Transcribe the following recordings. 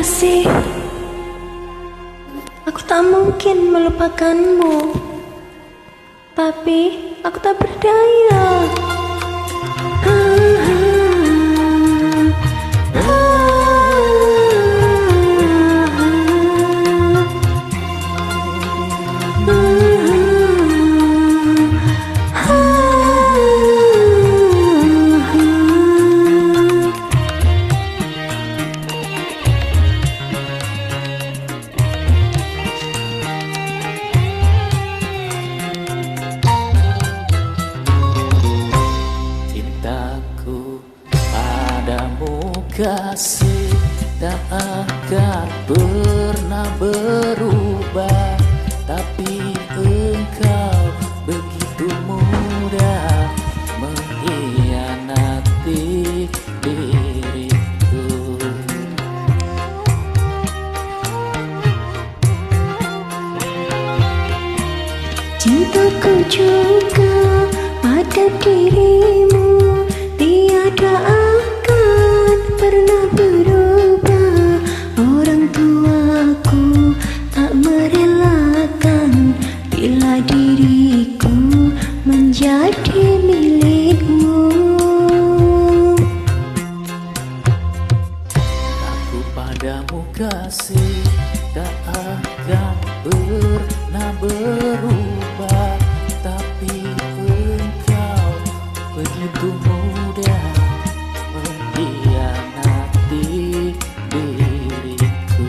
kasih, aku tak mungkin melupakanmu, tapi aku tak berdaya. Kasih tak akan pernah berubah, tapi engkau begitu mudah mengkhianati diriku. Cintaku juga pada dirimu, tiada pernah berubah. Orang tuaku tak merelakan bila diriku menjadi milikmu. Aku padamu kasih tak akan pernah berubah, tapi engkau begitu mudah mengkhianati diriku.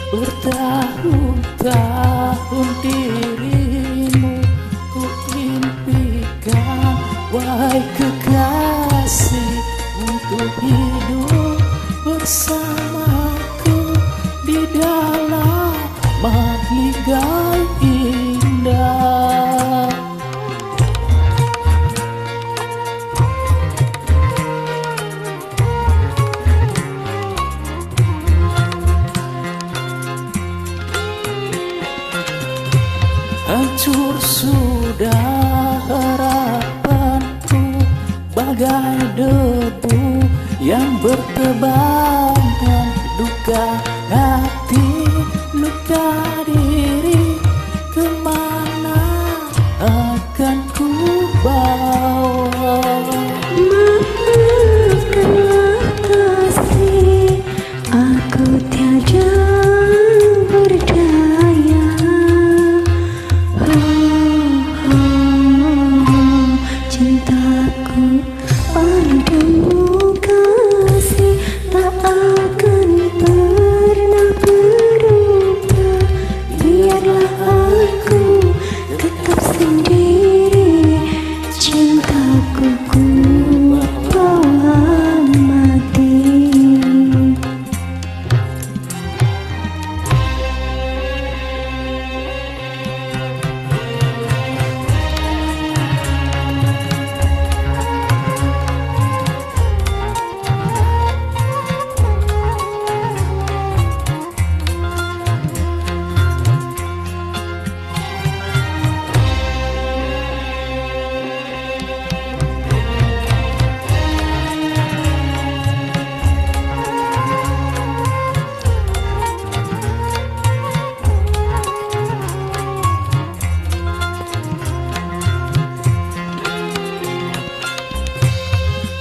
Bertahun-tahun dirimu ku impikan, wahai kekasih, untuk hidup bersamaku di dalam mahligai indah. Hancur sudah harapanku, bagai debu yang bertebangan, duka hati, luka diri, kemana akan ku bawa? Maafkanlah kasih, aku tiada berdaya. Cintaku padamu kasih tak akan pernah berubah. Biarlah aku tetap sendiri, cintaku ku bawa mati.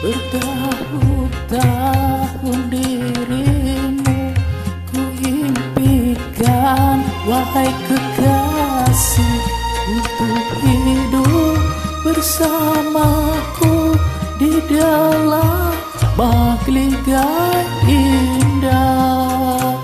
Bertahun-tahun dirimu ku impikan, wahai kekasih, untuk hidup bersamaku di dalam mahligai indah.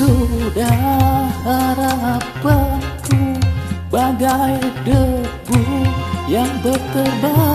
Sudah harapanku bagai debu yang berterbangan